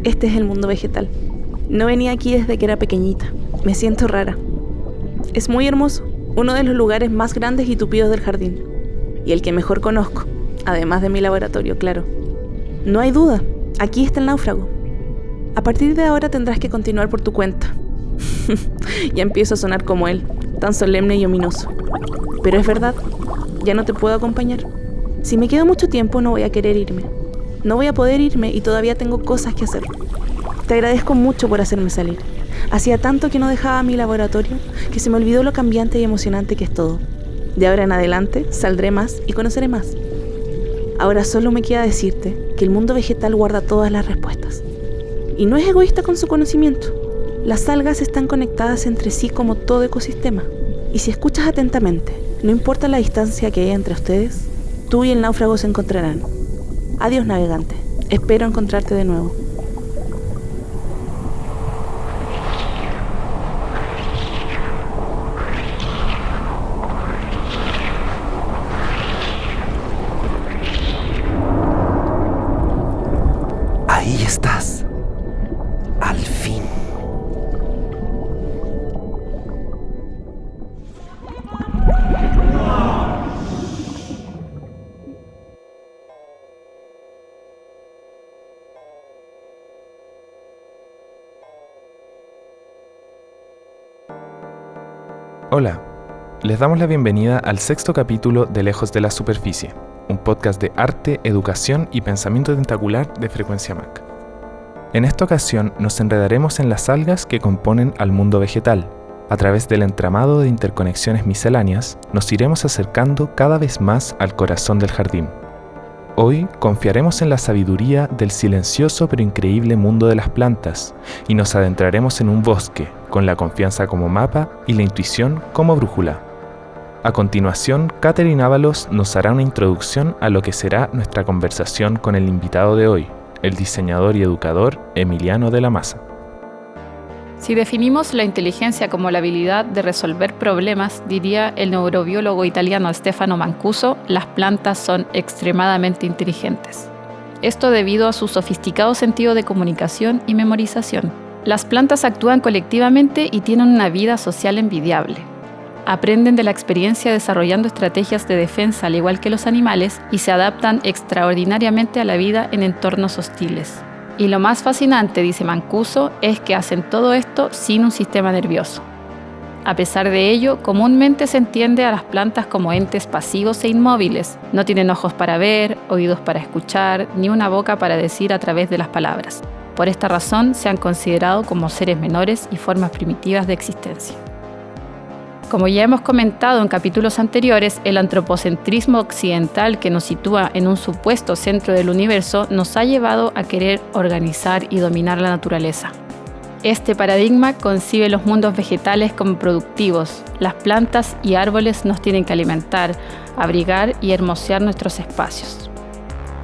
Este es el mundo vegetal. No venía aquí desde que era pequeñita. Me siento rara. Es muy hermoso, uno de los lugares más grandes y tupidos del jardín. Y el que mejor conozco, además de mi laboratorio, claro. No hay duda, aquí está el náufrago. A partir de ahora tendrás que continuar por tu cuenta. Ya empiezo a sonar como él, tan solemne y ominoso. Pero es verdad, ya no te puedo acompañar. Si me quedo mucho tiempo no voy a querer irme. No voy a poder irme y todavía tengo cosas que hacer. Te agradezco mucho por hacerme salir. Hacía tanto que no dejaba mi laboratorio que se me olvidó lo cambiante y emocionante que es todo. De ahora en adelante saldré más y conoceré más. Ahora solo me queda decirte que el mundo vegetal guarda todas las respuestas. Y no es egoísta con su conocimiento. Las algas están conectadas entre sí como todo ecosistema. Y si escuchas atentamente, no importa la distancia que haya entre ustedes, tú y el náufrago se encontrarán. Adiós, navegante. Espero encontrarte de nuevo. Ahí estás. Al fin. Hola, les damos la bienvenida al 6º capítulo de Lejos de la Superficie, un podcast de arte, educación y pensamiento tentacular de Frecuencia Mac. En esta ocasión nos enredaremos en las algas que componen al mundo vegetal. A través del entramado de interconexiones misceláneas, nos iremos acercando cada vez más al corazón del jardín. Hoy confiaremos en la sabiduría del silencioso pero increíble mundo de las plantas y nos adentraremos en un bosque, con la confianza como mapa y la intuición como brújula. A continuación, Catherine Ábalos nos hará una introducción a lo que será nuestra conversación con el invitado de hoy, el diseñador y educador Emiliano de la Maza. Si definimos la inteligencia como la habilidad de resolver problemas, diría el neurobiólogo italiano Stefano Mancuso, las plantas son extremadamente inteligentes. Esto debido a su sofisticado sentido de comunicación y memorización. Las plantas actúan colectivamente y tienen una vida social envidiable. Aprenden de la experiencia desarrollando estrategias de defensa al igual que los animales y se adaptan extraordinariamente a la vida en entornos hostiles. Y lo más fascinante, dice Mancuso, es que hacen todo esto sin un sistema nervioso. A pesar de ello, comúnmente se entiende a las plantas como entes pasivos e inmóviles. No tienen ojos para ver, oídos para escuchar, ni una boca para decir a través de las palabras. Por esta razón, se han considerado como seres menores y formas primitivas de existencia. Como ya hemos comentado en capítulos anteriores, el antropocentrismo occidental que nos sitúa en un supuesto centro del universo nos ha llevado a querer organizar y dominar la naturaleza. Este paradigma concibe los mundos vegetales como productivos. Las plantas y árboles nos tienen que alimentar, abrigar y hermosear nuestros espacios.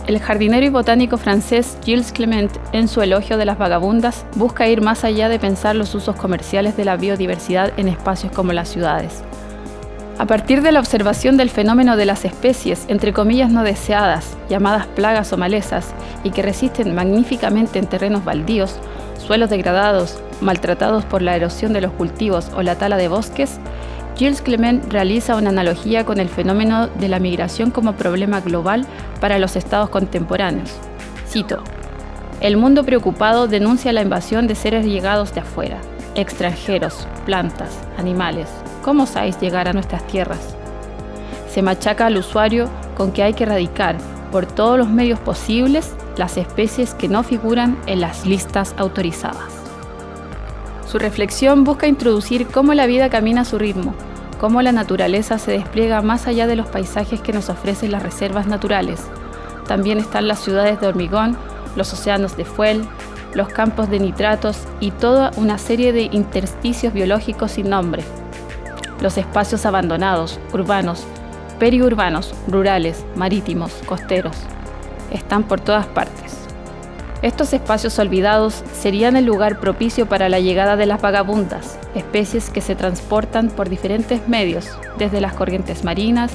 El jardinero y botánico francés Gilles Clement, en su elogio de las vagabundas, busca ir más allá de pensar los usos comerciales de la biodiversidad en espacios como las ciudades. A partir de la observación del fenómeno de las especies, entre comillas no deseadas, llamadas plagas o malezas, y que resisten magníficamente en terrenos baldíos, suelos degradados, maltratados por la erosión de los cultivos o la tala de bosques, Gilles Clement realiza una analogía con el fenómeno de la migración como problema global para los estados contemporáneos. Cito: "El mundo preocupado denuncia la invasión de seres llegados de afuera, extranjeros, plantas, animales. ¿Cómo osáis llegar a nuestras tierras?". Se machaca al usuario con que hay que erradicar, por todos los medios posibles, las especies que no figuran en las listas autorizadas. Su reflexión busca introducir cómo la vida camina a su ritmo, cómo la naturaleza se despliega más allá de los paisajes que nos ofrecen las reservas naturales. También están las ciudades de hormigón, los océanos de fuel, los campos de nitratos y toda una serie de intersticios biológicos sin nombre. Los espacios abandonados, urbanos, periurbanos, rurales, marítimos, costeros, están por todas partes. Estos espacios olvidados serían el lugar propicio para la llegada de las vagabundas, especies que se transportan por diferentes medios, desde las corrientes marinas,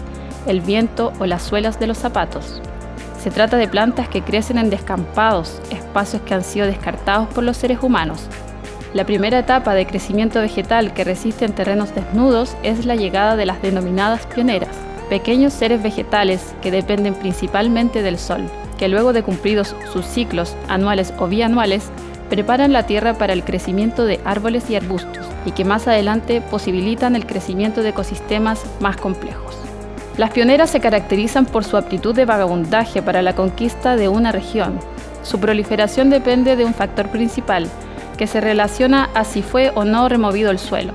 el viento o las suelas de los zapatos. Se trata de plantas que crecen en descampados, espacios que han sido descartados por los seres humanos. La primera etapa de crecimiento vegetal que resiste en terrenos desnudos es la llegada de las denominadas pioneras, pequeños seres vegetales que dependen principalmente del sol, que luego de cumplidos sus ciclos anuales o bianuales, preparan la tierra para el crecimiento de árboles y arbustos y que más adelante posibilitan el crecimiento de ecosistemas más complejos. Las pioneras se caracterizan por su aptitud de vagabundaje para la conquista de una región. Su proliferación depende de un factor principal, que se relaciona a si fue o no removido el suelo.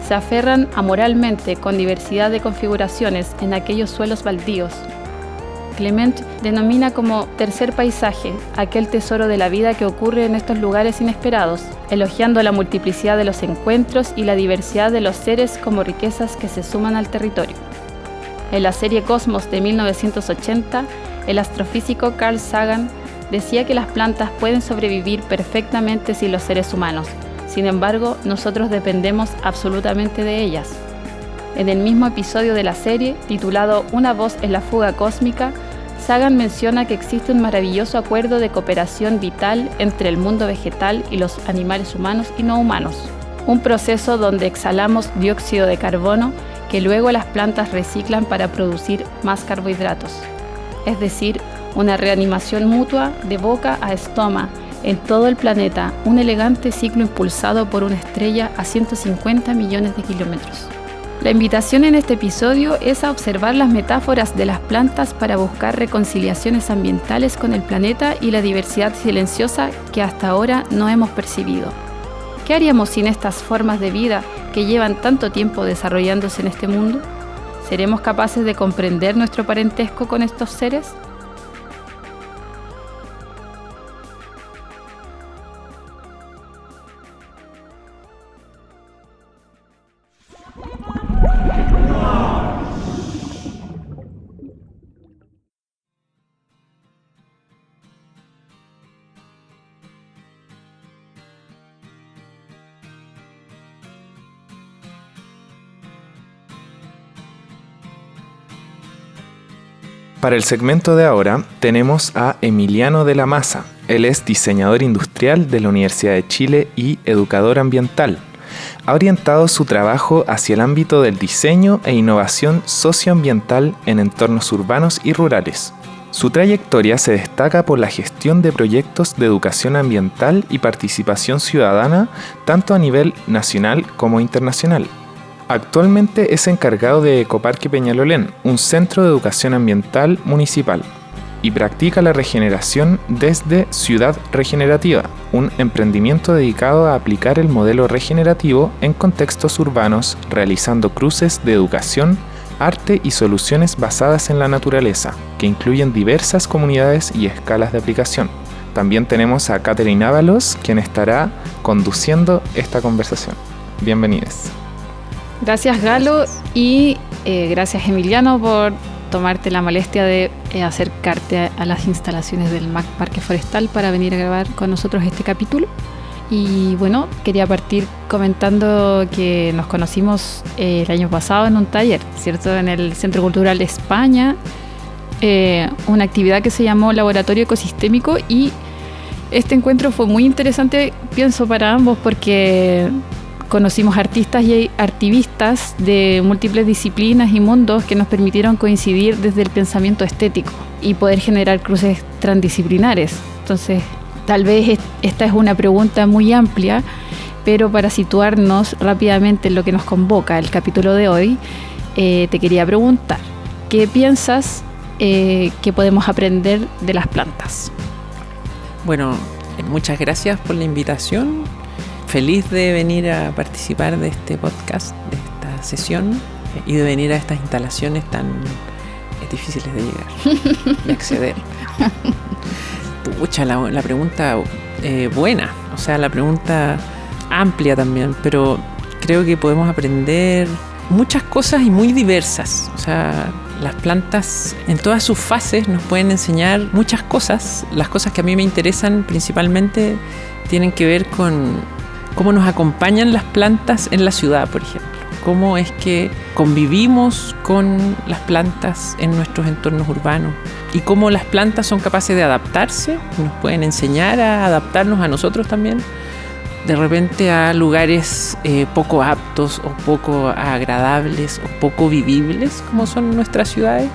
Se aferran amoralmente con diversidad de configuraciones en aquellos suelos baldíos. Clement denomina como tercer paisaje aquel tesoro de la vida que ocurre en estos lugares inesperados, elogiando la multiplicidad de los encuentros y la diversidad de los seres como riquezas que se suman al territorio. En la serie Cosmos de 1980, el astrofísico Carl Sagan decía que las plantas pueden sobrevivir perfectamente sin los seres humanos. Sin embargo, nosotros dependemos absolutamente de ellas. En el mismo episodio de la serie, titulado Una voz en la fuga cósmica, Sagan menciona que existe un maravilloso acuerdo de cooperación vital entre el mundo vegetal y los animales humanos y no humanos. Un proceso donde exhalamos dióxido de carbono que luego las plantas reciclan para producir más carbohidratos. Es decir, una reanimación mutua de boca a estoma en todo el planeta, un elegante ciclo impulsado por una estrella a 150 millones de kilómetros. La invitación en este episodio es a observar las metáforas de las plantas para buscar reconciliaciones ambientales con el planeta y la diversidad silenciosa que hasta ahora no hemos percibido. ¿Qué haríamos sin estas formas de vida que llevan tanto tiempo desarrollándose en este mundo? ¿Seremos capaces de comprender nuestro parentesco con estos seres? Para el segmento de ahora tenemos a Emiliano de la Maza. Él es diseñador industrial de la Universidad de Chile y educador ambiental. Ha orientado su trabajo hacia el ámbito del diseño e innovación socioambiental en entornos urbanos y rurales. Su trayectoria se destaca por la gestión de proyectos de educación ambiental y participación ciudadana tanto a nivel nacional como internacional. Actualmente es encargado de Ecoparque Peñalolén, un centro de educación ambiental municipal, y practica la regeneración desde Ciudad Regenerativa, un emprendimiento dedicado a aplicar el modelo regenerativo en contextos urbanos, realizando cruces de educación, arte y soluciones basadas en la naturaleza, que incluyen diversas comunidades y escalas de aplicación. También tenemos a Catherine Ábalos, quien estará conduciendo esta conversación. Bienvenidos. Gracias, Galo, y gracias, Emiliano, por tomarte la molestia de acercarte a las instalaciones del MAC Parque Forestal para venir a grabar con nosotros este capítulo. Y bueno, quería partir comentando que nos conocimos el año pasado en un taller, ¿cierto? En el Centro Cultural de España, una actividad que se llamó Laboratorio Ecosistémico, y este encuentro fue muy interesante, pienso, para ambos, porque conocimos artistas y activistas de múltiples disciplinas y mundos que nos permitieron coincidir desde el pensamiento estético y poder generar cruces transdisciplinares. Entonces, tal vez esta es una pregunta muy amplia, pero para situarnos rápidamente en lo que nos convoca el capítulo de hoy, te quería preguntar, ¿qué piensas que podemos aprender de las plantas? Bueno, muchas gracias por la invitación. Feliz de venir a participar de este podcast, de esta sesión, y de venir a estas instalaciones tan difíciles de llegar, de acceder. Pucha, la pregunta buena, o sea, la pregunta amplia también, pero creo que podemos aprender muchas cosas y muy diversas. O sea, las plantas en todas sus fases nos pueden enseñar muchas cosas. Las cosas que a mí me interesan principalmente tienen que ver con cómo nos acompañan las plantas en la ciudad, por ejemplo. cómo es que convivimos con las plantas en nuestros entornos urbanos y cómo las plantas son capaces de adaptarse, nos pueden enseñar a adaptarnos a nosotros también, de repente a lugares poco aptos o poco agradables o poco vivibles como son nuestras ciudades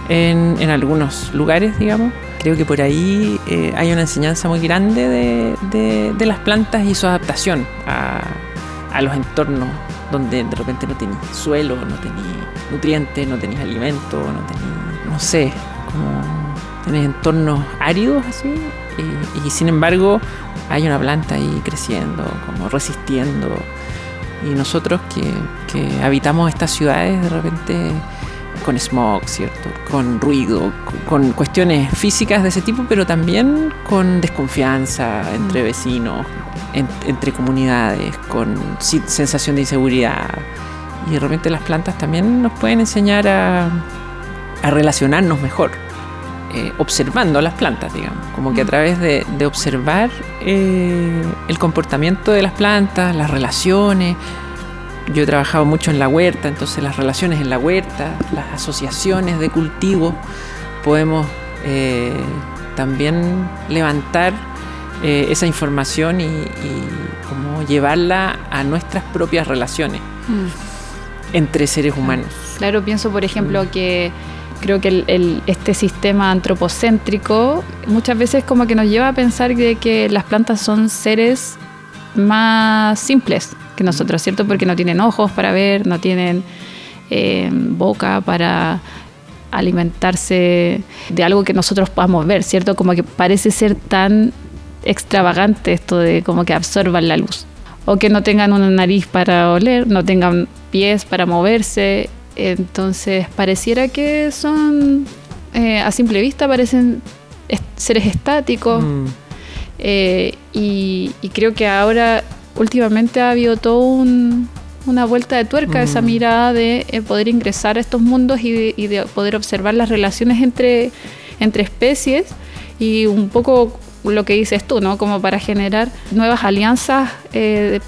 en algunos lugares, digamos. Creo que por ahí hay una enseñanza muy grande de las plantas y su adaptación a los entornos donde de repente no tenéis suelo, no tenéis nutrientes, no tenéis alimento, no tenéis, no sé, como tenéis entornos áridos así y sin embargo hay una planta ahí creciendo, como resistiendo. Y nosotros que habitamos estas ciudades de repente con smog, ¿cierto? Con ruido, con cuestiones físicas de ese tipo, pero también con desconfianza entre vecinos, entre comunidades, con sensación de inseguridad. Y de repente las plantas también nos pueden enseñar a relacionarnos mejor, observando las plantas, digamos. Como que a través de observar el comportamiento de las plantas, las relaciones. Yo he trabajado mucho en la huerta, entonces las relaciones en la huerta, las asociaciones de cultivos, podemos también levantar esa información y como llevarla a nuestras propias relaciones entre seres humanos. Claro, pienso por ejemplo que creo que este sistema antropocéntrico muchas veces como que nos lleva a pensar de que las plantas son seres más simples que nosotros, ¿cierto? Porque no tienen ojos para ver, no tienen boca para alimentarse de algo que nosotros podamos ver, ¿cierto? Como que parece ser tan extravagante esto de como que absorban la luz. O que no tengan una nariz para oler, no tengan pies para moverse. Entonces pareciera que son, a simple vista, parecen seres estáticos. Y creo que ahora últimamente ha habido toda una vuelta de tuerca, esa mirada de poder ingresar a estos mundos y de poder observar las relaciones entre especies y un poco lo que dices tú, ¿no? Como para generar nuevas alianzas de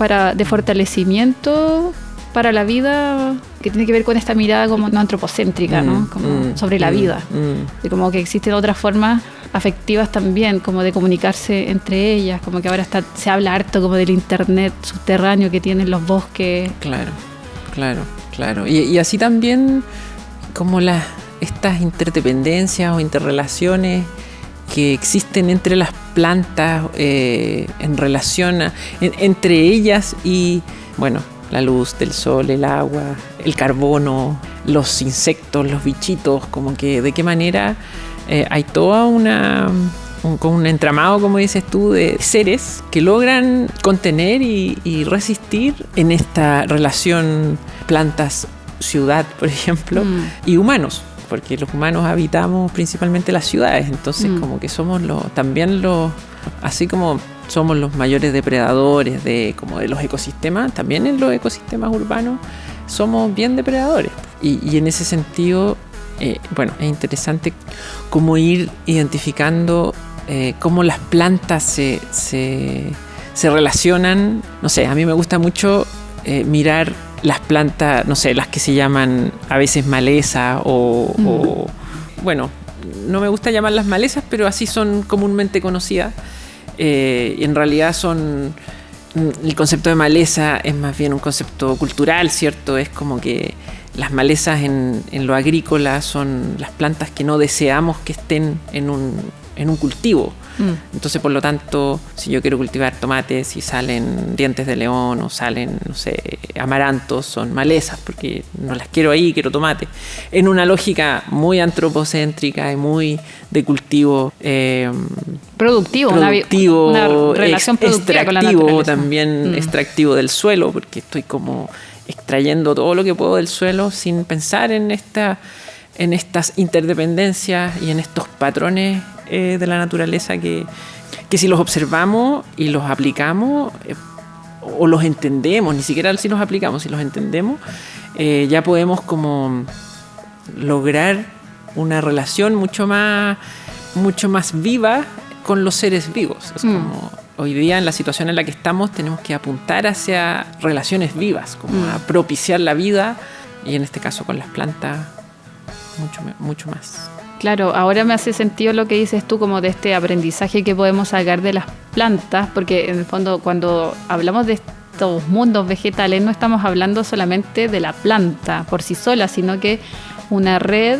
fortalecimiento para la vida, que tiene que ver con esta mirada como no antropocéntrica, ¿no? Como sobre la vida. Y como que existen otras formas afectivas también, como de comunicarse entre ellas, como que ahora se habla harto como del internet subterráneo que tienen los bosques. Claro. Y así también como estas interdependencias o interrelaciones que existen entre las plantas en relación entre ellas y, bueno, la luz del sol, el agua, el carbono, los insectos, los bichitos, como que de qué manera hay toda un entramado, como dices tú, de seres que logran contener y resistir en esta relación plantas-ciudad, por ejemplo, y humanos, porque los humanos habitamos principalmente las ciudades, entonces como que somos también así como somos los mayores depredadores de los ecosistemas, también en los ecosistemas urbanos somos bien depredadores. Y en ese sentido, bueno, es interesante cómo ir identificando cómo las plantas se relacionan. No sé, a mí me gusta mucho mirar las plantas, no sé, las que se llaman a veces maleza o bueno, no me gusta llamarlas malezas, pero así son comúnmente conocidas. Y en realidad el concepto de maleza es más bien un concepto cultural, ¿cierto? Es como que las malezas en lo agrícola son las plantas que no deseamos que estén en un cultivo. Entonces, por lo tanto, si yo quiero cultivar tomates y salen dientes de león o salen, no sé, amarantos, son malezas porque no las quiero ahí, quiero tomate. En una lógica muy antropocéntrica y muy de cultivo productivo, una relación productiva con la naturaleza. También extractivo del suelo, porque estoy como extrayendo todo lo que puedo del suelo sin pensar en estas interdependencias y en estos patrones de la naturaleza que si los observamos y los aplicamos o los entendemos, ni siquiera si los aplicamos, si los entendemos, ya podemos como lograr una relación mucho más viva con los seres vivos. Es como, hoy día en la situación en la que estamos tenemos que apuntar hacia relaciones vivas, como a propiciar la vida, y en este caso con las plantas mucho más. Claro, ahora me hace sentido lo que dices tú, como de este aprendizaje que podemos sacar de las plantas, porque en el fondo cuando hablamos de estos mundos vegetales no estamos hablando solamente de la planta por sí sola, sino que una red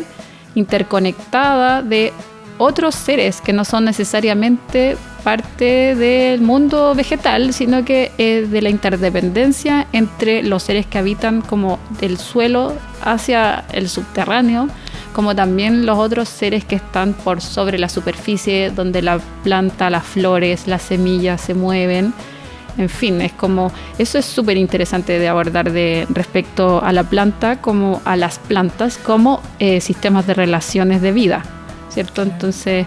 interconectada de otros seres que no son necesariamente parte del mundo vegetal, sino que de la interdependencia entre los seres que habitan como del suelo hacia el subterráneo, como también los otros seres que están por sobre la superficie, donde la planta, las flores, las semillas se mueven. En fin, es como, eso es súper interesante de abordar respecto a la planta, como a las plantas, como sistemas de relaciones de vida, ¿cierto? Entonces,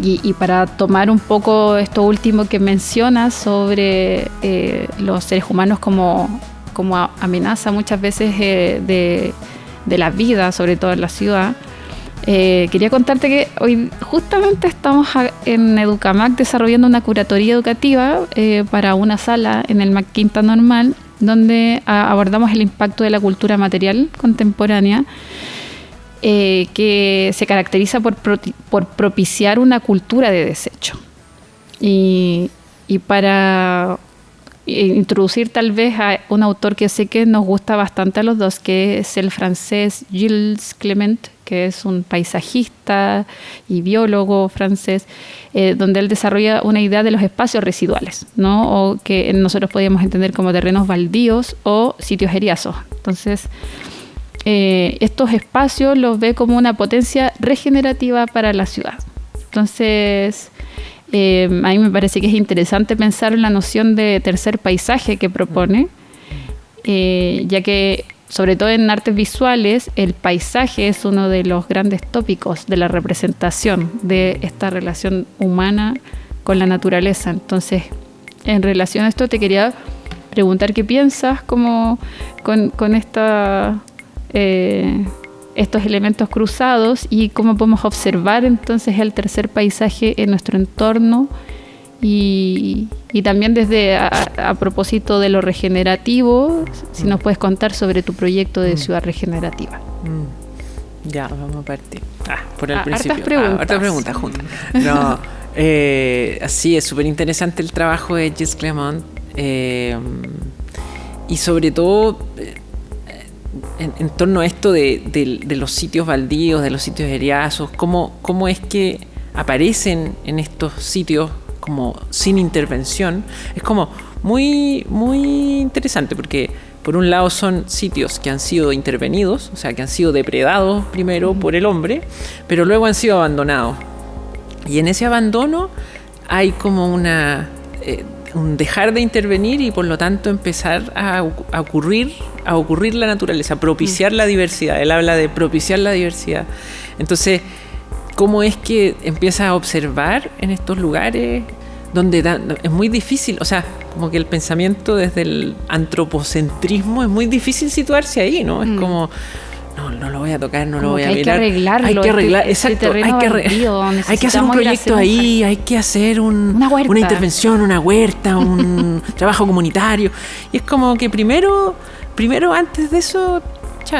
y para tomar un poco esto último que mencionas sobre los seres humanos como amenaza muchas veces de la vida, sobre todo en la ciudad, quería contarte que hoy justamente estamos en Educamac desarrollando una curatoría educativa para una sala en el Mac Quinta Normal, donde abordamos el impacto de la cultura material contemporánea, que se caracteriza por propiciar una cultura de desecho. Y para introducir tal vez a un autor que sé que nos gusta bastante a los dos, que es el francés Gilles Clement, que es un paisajista y biólogo francés, donde él desarrolla una idea de los espacios residuales, ¿no? O que nosotros podríamos entender como terrenos baldíos o sitios eriazos. Entonces, estos espacios los ve como una potencia regenerativa para la ciudad. Entonces, a mí me parece que es interesante pensar en la noción de tercer paisaje que propone, ya que sobre todo en artes visuales el paisaje es uno de los grandes tópicos de la representación de esta relación humana con la naturaleza. Entonces, en relación a esto te quería preguntar qué piensas como con estos elementos cruzados y cómo podemos observar entonces el tercer paisaje en nuestro entorno y también desde a propósito de lo regenerativo, si nos puedes contar sobre tu proyecto de ciudad regenerativa. Ya, vamos a partir. Por el hartas principio. Hartas preguntas juntas. No, sí, es súper interesante el trabajo de Gilles Clement, y sobre todo en torno a esto de los sitios baldíos, de los sitios eriazos, cómo es que aparecen en estos sitios como sin intervención. Es como muy, muy interesante porque por un lado son sitios que han sido intervenidos, o sea, que han sido depredados primero por el hombre, pero luego han sido abandonados. Y en ese abandono hay como un dejar de intervenir y por lo tanto empezar a ocurrir la naturaleza, propiciar la diversidad. Él habla de propiciar la diversidad. Entonces, ¿cómo es que empieza a observar en estos lugares donde es muy difícil? O sea, como que el pensamiento desde el antropocentrismo es muy difícil situarse ahí, ¿no? Es como, no lo voy a tocar, no lo voy a mirar. Hay que arreglarlo. Hay que arreglar, exacto. Hay que hacer un proyecto ahí, hay que hacer una intervención, una huerta, un trabajo comunitario. Y es como que primero antes de eso,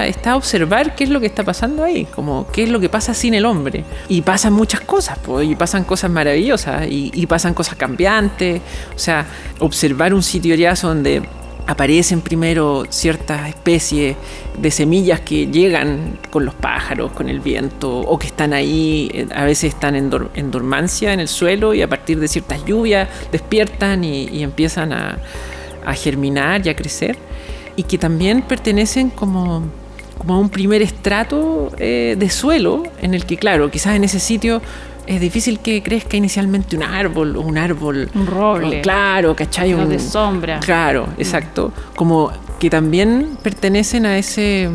está a observar qué es lo que está pasando ahí, como qué es lo que pasa sin el hombre. Y pasan muchas cosas, pues, y pasan cosas maravillosas, y pasan cosas cambiantes. O sea, observar un sitio eriazo donde aparecen primero ciertas especies de semillas que llegan con los pájaros, con el viento, o que están ahí, a veces están en dormancia en el suelo y a partir de ciertas lluvias despiertan y empiezan a germinar y a crecer, y que también pertenecen como a un primer estrato de suelo en el que, claro, quizás en ese sitio es difícil que crezca inicialmente un árbol, un roble. Claro, ¿cachai? De sombra. Claro, exacto. Como que también pertenecen a ese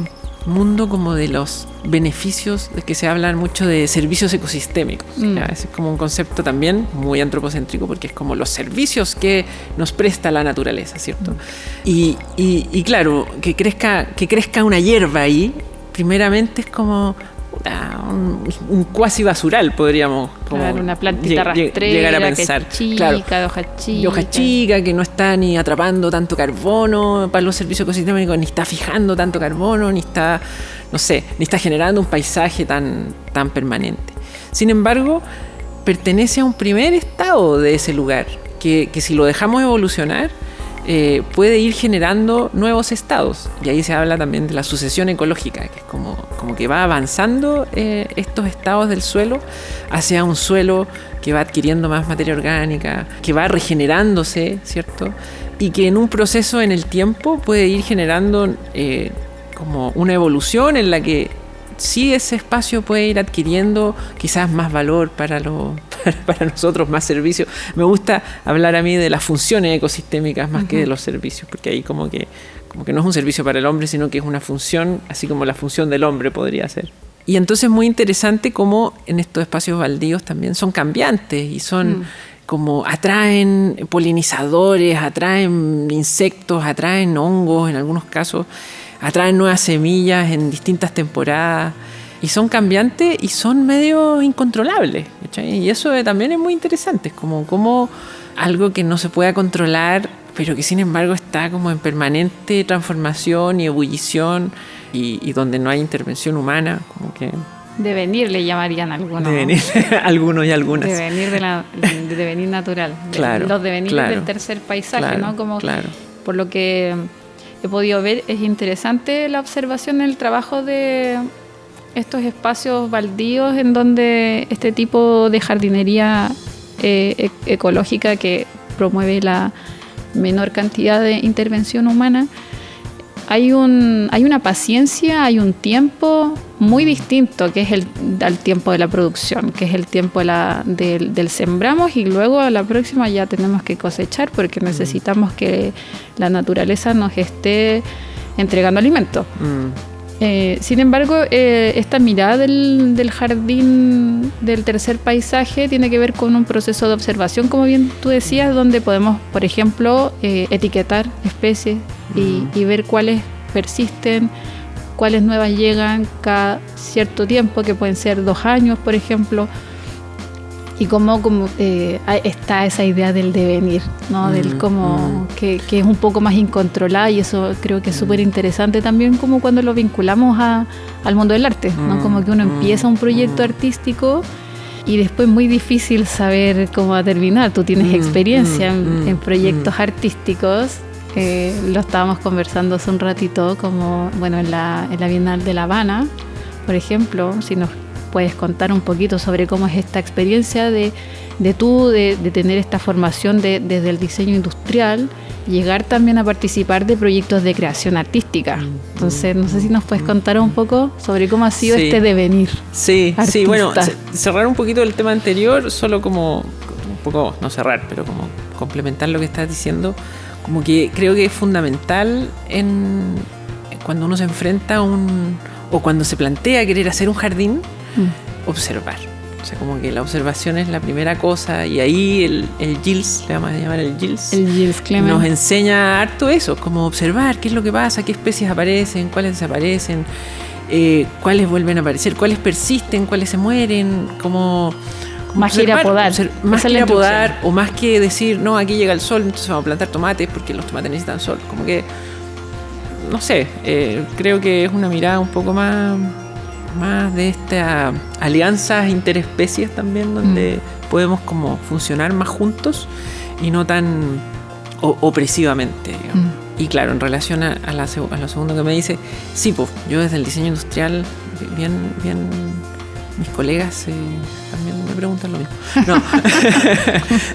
mundo como de los beneficios, de que se hablan mucho de servicios ecosistémicos. Ese es como un concepto también muy antropocéntrico, porque es como los servicios que nos presta la naturaleza, ¿cierto? Y claro, que crezca una hierba ahí, primeramente es como un cuasi basural, podríamos claro, una plantita rastrera llegar a pensar. Que es chica, claro, de hoja chica, que no está ni atrapando tanto carbono para los servicios ecosistémicos, ni está fijando tanto carbono, ni está, no sé, ni está generando un paisaje tan permanente. Sin embargo, pertenece a un primer estado de ese lugar, que si lo dejamos evolucionar, puede ir generando nuevos estados. Y ahí se habla también de la sucesión ecológica, que es como que va avanzando estos estados del suelo hacia un suelo que va adquiriendo más materia orgánica, que va regenerándose, ¿cierto? Y que en un proceso en el tiempo puede ir generando como una evolución en la que sí ese espacio puede ir adquiriendo quizás más valor para nosotros, más servicios. Me gusta hablar a mí de las funciones ecosistémicas más que de los servicios, porque ahí como que no es un servicio para el hombre, sino que es una función, así como la función del hombre podría ser. Y entonces es muy interesante cómo en estos espacios baldíos también son cambiantes y son como atraen polinizadores, atraen insectos, atraen hongos en algunos casos, atraen nuevas semillas en distintas temporadas y son cambiantes y son medio incontrolables, ¿cachai? Y eso también es muy interesante, es como algo que no se pueda controlar, pero que sin embargo está como en permanente transformación y ebullición y donde no hay intervención humana, como que... Devenir le llamarían algunos. Devenir, algunos y algunas. Devenir natural. Claro, los devenires claro, del tercer paisaje, claro, ¿no? Como claro. Por lo que he podido ver, es interesante la observación en el trabajo de estos espacios baldíos en donde este tipo de jardinería ecológica que promueve la menor cantidad de intervención humana, hay una paciencia, hay un tiempo muy distinto que es al tiempo de la producción, que es el tiempo del sembramos y luego a la próxima ya tenemos que cosechar porque necesitamos que la naturaleza nos esté entregando alimento. Sin embargo, esta mirada del jardín del tercer paisaje tiene que ver con un proceso de observación, como bien tú decías, donde podemos, por ejemplo, etiquetar especies y ver cuáles persisten, cuáles nuevas llegan cada cierto tiempo, que pueden ser 2 años, por ejemplo, y cómo está esa idea del devenir, ¿no? Del cómo que es un poco más incontrolada, y eso creo que es súper interesante también, como cuando lo vinculamos al mundo del arte, ¿no? Como que uno empieza un proyecto artístico y después es muy difícil saber cómo va a terminar. Tú tienes experiencia en proyectos artísticos. Lo estábamos conversando hace un ratito, como bueno, en la Bienal de La Habana, por ejemplo, si nos puedes contar un poquito sobre cómo es esta experiencia de tener esta formación desde el diseño industrial, llegar también a participar de proyectos de creación artística. Entonces, no sé si nos puedes contar un poco sobre cómo ha sido este devenir. Sí, artista. Sí, bueno, cerrar un poquito el tema anterior, solo como un poco, no cerrar, pero como complementar lo que estás diciendo. Como que creo que es fundamental cuando uno se enfrenta o cuando se plantea querer hacer un jardín, observar. O sea, como que la observación es la primera cosa, y ahí el Gilles, le vamos a llamar el Gilles Clement, nos enseña harto eso, como observar qué es lo que pasa, qué especies aparecen, cuáles desaparecen, cuáles vuelven a aparecer, cuáles persisten, cuáles se mueren, como más que ir a podar. Más que ir a podar, o más que decir, no, aquí llega el sol, entonces vamos a plantar tomates porque los tomates necesitan sol. Como que, no sé, creo que es una mirada un poco más de estas alianzas interespecies también, donde podemos como funcionar más juntos y no tan opresivamente, digamos. Y claro, en relación a lo segundo que me dice, sí, pues, yo desde el diseño industrial, bien mis colegas también me preguntan lo mismo. No.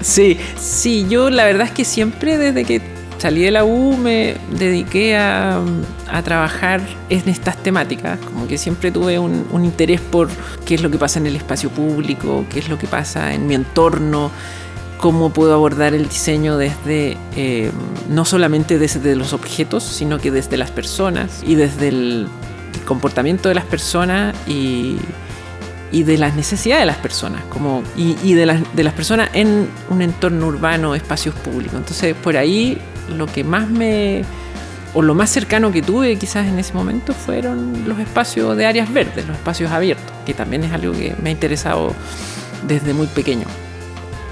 Sí, yo la verdad es que siempre desde que salí de la U me dediqué a trabajar en estas temáticas, como que siempre tuve un interés por qué es lo que pasa en el espacio público, qué es lo que pasa en mi entorno, cómo puedo abordar el diseño desde, no solamente desde los objetos, sino que desde las personas y desde el comportamiento de las personas y de las necesidades de las personas, y de las personas en un entorno urbano, espacios públicos. Entonces, por ahí lo que más o lo más cercano que tuve quizás en ese momento fueron los espacios de áreas verdes, los espacios abiertos, que también es algo que me ha interesado desde muy pequeño.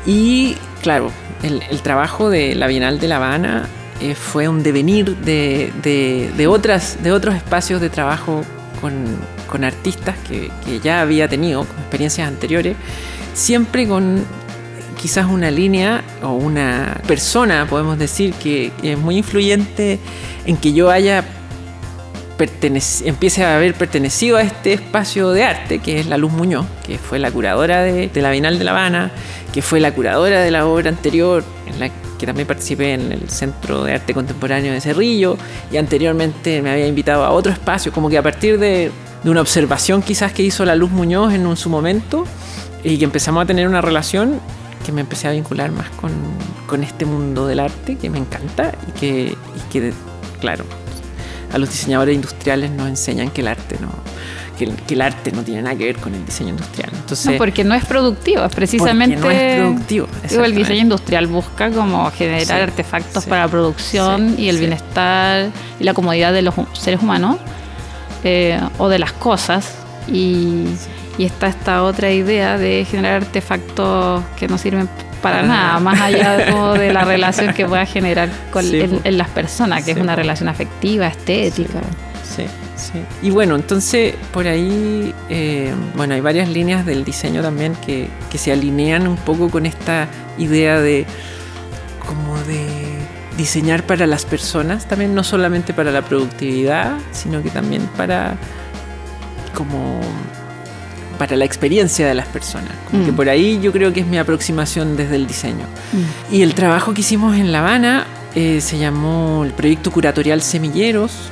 Y claro, el trabajo de la Bienal de La Habana fue un devenir de otros espacios de trabajo con artistas que ya había tenido con experiencias anteriores, siempre con quizás una línea o una persona, podemos decir, que es muy influyente en que yo empiece a haber pertenecido a este espacio de arte, que es la Luz Muñoz, que fue la curadora de la Bienal de La Habana, que fue la curadora de la obra anterior, en la que también participé en el Centro de Arte Contemporáneo de Cerrillo, y anteriormente me había invitado a otro espacio, como que a partir de una observación quizás que hizo la Luz Muñoz en su momento, y que empezamos a tener una relación, que me empecé a vincular más con este mundo del arte, que me encanta, y que claro, a los diseñadores industriales nos enseñan que el arte no tiene nada que ver con el diseño industrial. Entonces, no, porque no es productivo, es precisamente... Porque no es productivo. El diseño industrial busca como generar artefactos para la producción y el bienestar y la comodidad de los seres humanos o de las cosas. Y está esta otra idea de generar artefactos que no sirven para nada, más allá de la relación que pueda generar en las personas, que es una relación afectiva, estética. Sí. Y bueno, entonces por ahí hay varias líneas del diseño también que se alinean un poco con esta idea de diseñar para las personas, también no solamente para la productividad, sino que también para la experiencia de las personas. Que por ahí yo creo que es mi aproximación desde el diseño. Y el trabajo que hicimos en La Habana se llamó el Proyecto Curatorial Semilleros.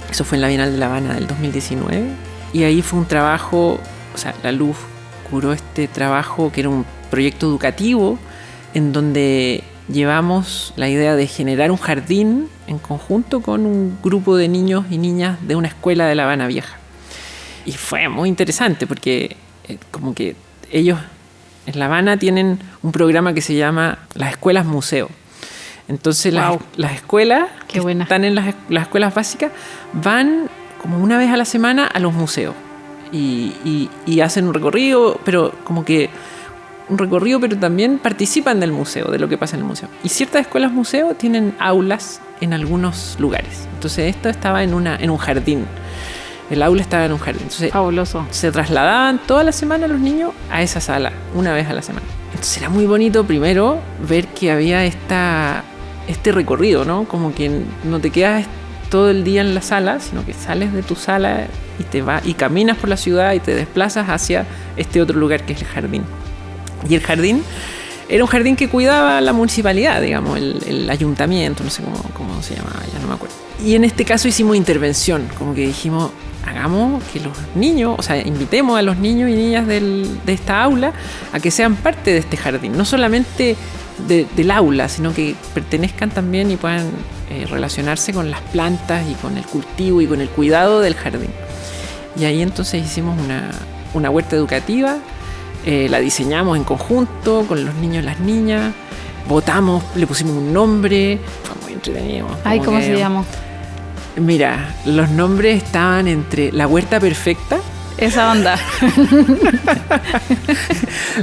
Eso fue en la Bienal de La Habana del 2019. Y ahí fue un trabajo, la Luz curó este trabajo que era un proyecto educativo en donde llevamos la idea de generar un jardín en conjunto con un grupo de niños y niñas de una escuela de La Habana Vieja. Y fue muy interesante porque como que ellos en La Habana tienen un programa que se llama las escuelas museo. Entonces las escuelas que están en las escuelas básicas van como una vez a la semana a los museos y hacen un recorrido, pero también participan del museo, de lo que pasa en el museo. Y ciertas escuelas museo tienen aulas en algunos lugares. Entonces esto estaba en un jardín. El aula estaba en un jardín. Entonces, fabuloso. Se trasladaban toda la semana los niños a esa sala, una vez a la semana. Entonces era muy bonito primero ver que había este recorrido, ¿no? Como que no te quedas todo el día en la sala, sino que sales de tu sala y caminas por la ciudad y te desplazas hacia este otro lugar que es el jardín. Y el jardín era un jardín que cuidaba la municipalidad, digamos, el ayuntamiento, no sé cómo se llamaba, ya no me acuerdo. Y en este caso hicimos intervención, como que dijimos, hagamos que los niños, invitemos a los niños y niñas de esta aula a que sean parte de este jardín, no solamente del aula, sino que pertenezcan también y puedan relacionarse con las plantas y con el cultivo y con el cuidado del jardín. Y ahí entonces hicimos una huerta educativa, la diseñamos en conjunto con los niños y las niñas, votamos, le pusimos un nombre, fue muy entretenido. ¿Cómo se llamó? Mira, los nombres estaban entre La Huerta Perfecta. Esa onda.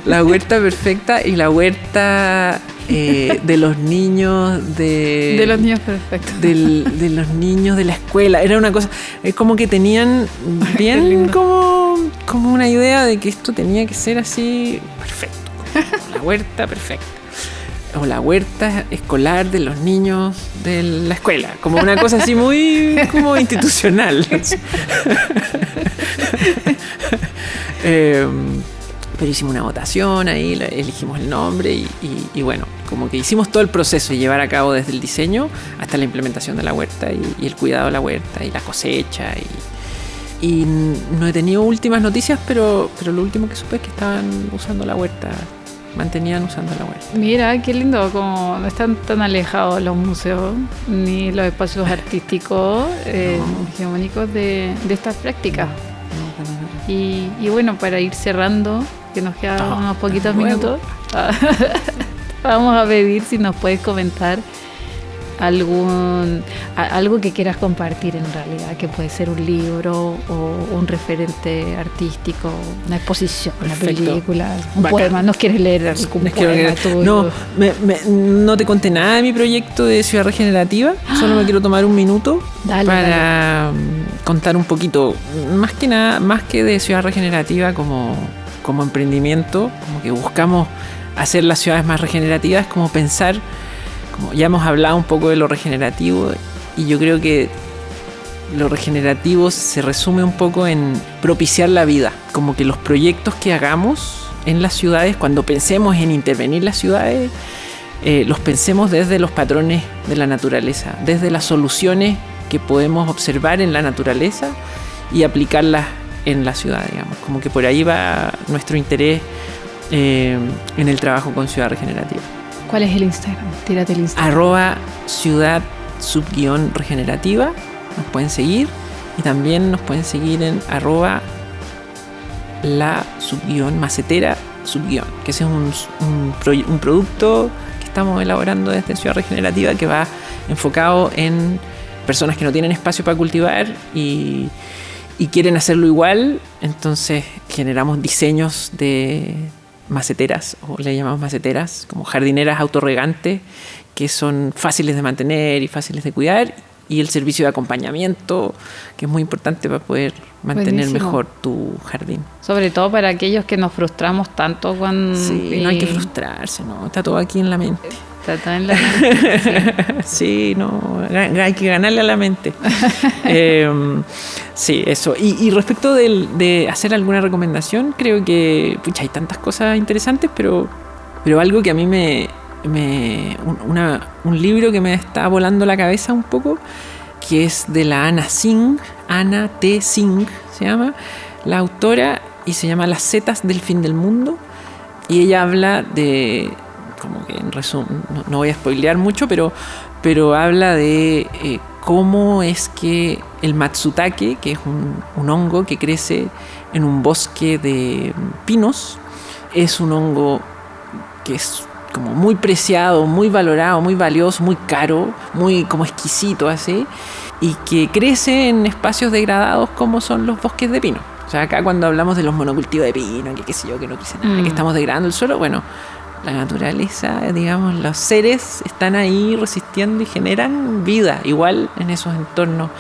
La Huerta Perfecta y la huerta de los niños de los niños perfectos. De los niños de la escuela. Era una cosa, es como que tenían bien como una idea de que esto tenía que ser así perfecto. La Huerta Perfecta. O la huerta escolar de los niños de la escuela, como una cosa así muy como institucional. Pero hicimos una votación ahí, elegimos el nombre y bueno, como que hicimos todo el proceso de llevar a cabo desde el diseño hasta la implementación de la huerta y el cuidado de la huerta y la cosecha y no he tenido últimas noticias, pero lo último que supe es que estaban usando la huerta. Mantenían usando la huerta. Mira, qué lindo, como no están tan alejados los museos ni los espacios artísticos hegemónicos de estas prácticas. No. Y bueno, para ir cerrando, que nos quedan unos poquitos minutos, vamos a pedir si nos puedes comentar algo que quieras compartir en realidad, que puede ser un libro o un referente artístico, una exposición, Perfecto. una película, un Bacán. poema. ¿No quieres leer algún poema tuyo? No, no te conté nada de mi proyecto de Ciudad Regenerativa. Solo me quiero tomar un minuto para contar un poquito. Más que nada, más que de Ciudad Regenerativa como emprendimiento, como que buscamos hacer las ciudades más regenerativas, como pensar, como ya hemos hablado un poco de lo regenerativo, y yo creo que lo regenerativo se resume un poco en propiciar la vida, como que los proyectos que hagamos en las ciudades, cuando pensemos en intervenir las ciudades, los pensemos desde los patrones de la naturaleza, desde las soluciones que podemos observar en la naturaleza y aplicarlas en la ciudad, digamos. Como que por ahí va nuestro interés en el trabajo con Ciudad Regenerativa. ¿Cuál es el Instagram? Tírate el Instagram. @ciudad_regenerativa. Nos pueden seguir, y también nos pueden seguir en @la_macetera_, que ese es un producto que estamos elaborando desde Ciudad Regenerativa, que va enfocado en personas que no tienen espacio para cultivar y quieren hacerlo igual. Entonces generamos diseños de maceteras, o le llamamos maceteras, como jardineras autorregantes, que son fáciles de mantener y fáciles de cuidar, y el servicio de acompañamiento, que es muy importante para poder mantener Buenísimo. mejor tu jardín. Sobre todo para aquellos que nos frustramos tanto cuando... Sí, no hay que frustrarse, ¿no? Está todo aquí en la mente. Está en la mente. Sí, no, hay que ganarle a la mente. Sí, eso. Y respecto de hacer alguna recomendación, creo que hay tantas cosas interesantes, pero algo que a mí un libro que me está volando la cabeza un poco, que es de la Anna T. Singh se llama la autora, y se llama Las setas del fin del mundo, y ella habla de, como que en resumen, no voy a spoilear mucho, pero habla de cómo es que el matsutake, que es un hongo que crece en un bosque de pinos, es un hongo que es como muy preciado, muy valorado, muy valioso, muy caro, muy como exquisito así, y que crece en espacios degradados como son los bosques de pino. O sea, acá cuando hablamos de los monocultivos de pino, que qué sé yo, que no crece nada, que estamos degradando el suelo, bueno, la naturaleza, digamos, los seres están ahí resistiendo y generan vida, igual en esos entornos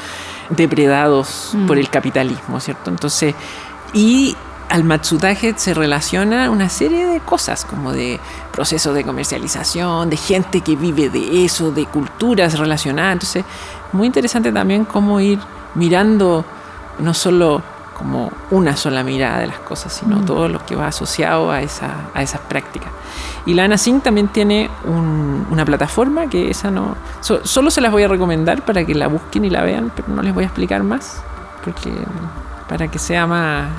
depredados por el capitalismo, ¿cierto? Entonces, y al matsutake se relaciona una serie de cosas, como de procesos de comercialización, de gente que vive de eso, de culturas relacionadas. Entonces, muy interesante también cómo ir mirando no solo como una sola mirada de las cosas, sino todo lo que va asociado a esas prácticas. Y la Anna Singh también tiene una plataforma que esa no... solo se las voy a recomendar para que la busquen y la vean, pero no les voy a explicar más, porque para que sea más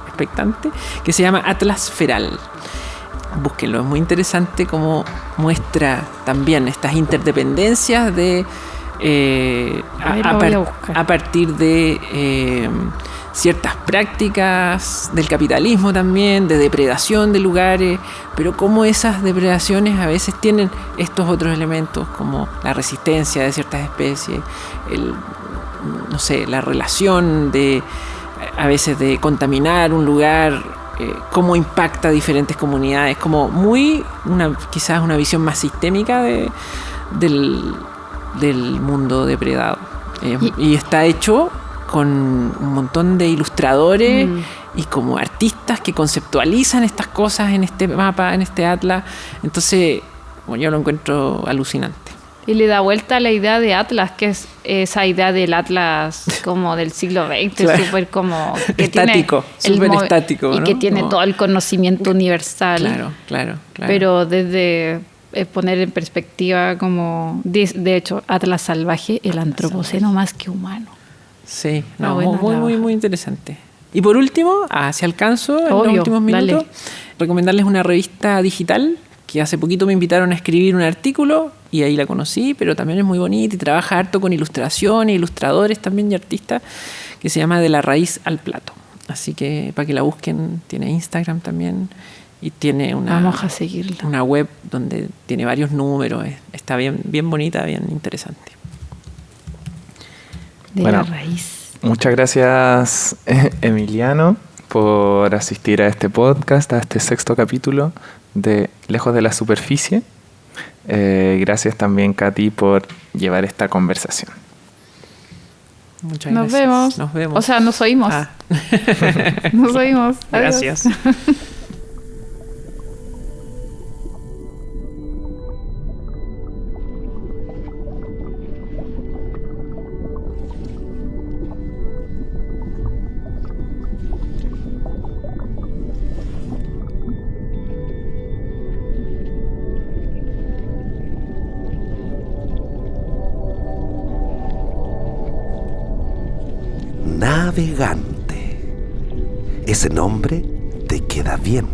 expectante, que se llama Atlas Feral. Búsquenlo, es muy interesante cómo muestra también estas interdependencias de a partir de ciertas prácticas del capitalismo también, de depredación de lugares, pero cómo esas depredaciones a veces tienen estos otros elementos, como la resistencia de ciertas especies, la relación a veces de contaminar un lugar, cómo impacta a diferentes comunidades, como quizás una visión más sistémica del mundo depredado. Y está hecho con un montón de ilustradores y como artistas que conceptualizan estas cosas en este mapa, en este atlas. Entonces, yo lo encuentro alucinante. Y le da vuelta a la idea de Atlas, que es esa idea del Atlas como del siglo XX, claro. Súper como... estático, súper estático. Y ¿no? que tiene todo el conocimiento universal. Claro. Pero desde poner en perspectiva como... De hecho, Atlas salvaje, el antropoceno más que humano. Sí, muy interesante. Y por último, si alcanzo en los últimos minutos, recomendarles una revista digital que hace poquito me invitaron a escribir un artículo y ahí la conocí, pero también es muy bonita y trabaja harto con ilustraciones, ilustradores también y artistas, que se llama De la raíz al plato. Así que para que la busquen, tiene Instagram también y tiene Vamos a seguirla. una web donde tiene varios números. Está bien, bien bonita, bien interesante. De Bueno. la raíz. Muchas gracias, Emiliano, por asistir a este podcast, a este 6º capítulo de Lejos de la Superficie. Gracias también, Katy, por llevar esta conversación. Muchas Nos gracias. vemos. Nos vemos. O sea, nos oímos. Ah, Nos oímos. Adiós. gracias. Navegante. Ese nombre te queda bien.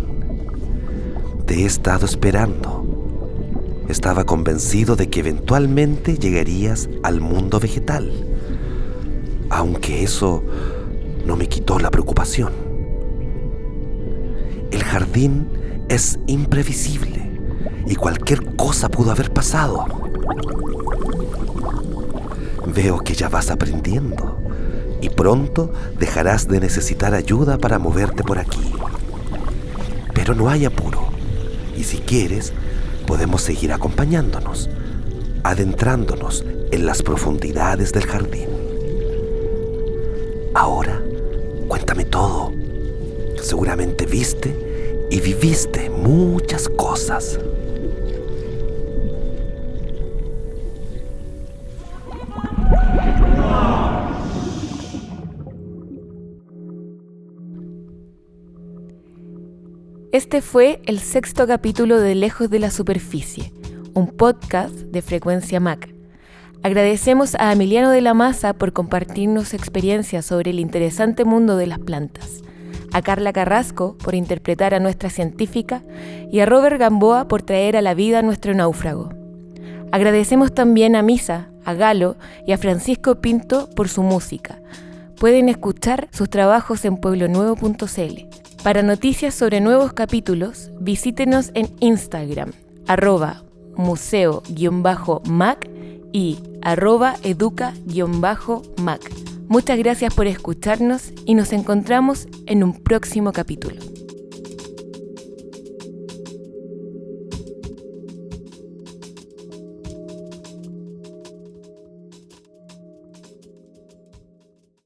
Te he estado esperando. Estaba convencido de que eventualmente llegarías al mundo vegetal. Aunque eso no me quitó la preocupación. El jardín es imprevisible y cualquier cosa pudo haber pasado. Veo que ya vas aprendiendo. Y pronto dejarás de necesitar ayuda para moverte por aquí. Pero no hay apuro. Y si quieres, podemos seguir acompañándonos, adentrándonos en las profundidades del jardín. Ahora, cuéntame todo. Seguramente viste y viviste muchas cosas. Este fue el 6º capítulo de Lejos de la Superficie, un podcast de Frecuencia Mac. Agradecemos a Emiliano de la Maza por compartirnos experiencias sobre el interesante mundo de las plantas, a Carla Carrasco por interpretar a nuestra científica y a Robert Gamboa por traer a la vida a nuestro náufrago. Agradecemos también a Misa, a Galo y a Francisco Pinto por su música. Pueden escuchar sus trabajos en pueblonuevo.cl. Para noticias sobre nuevos capítulos, visítenos en Instagram, @museo_mac y @educa_mac. Muchas gracias por escucharnos y nos encontramos en un próximo capítulo.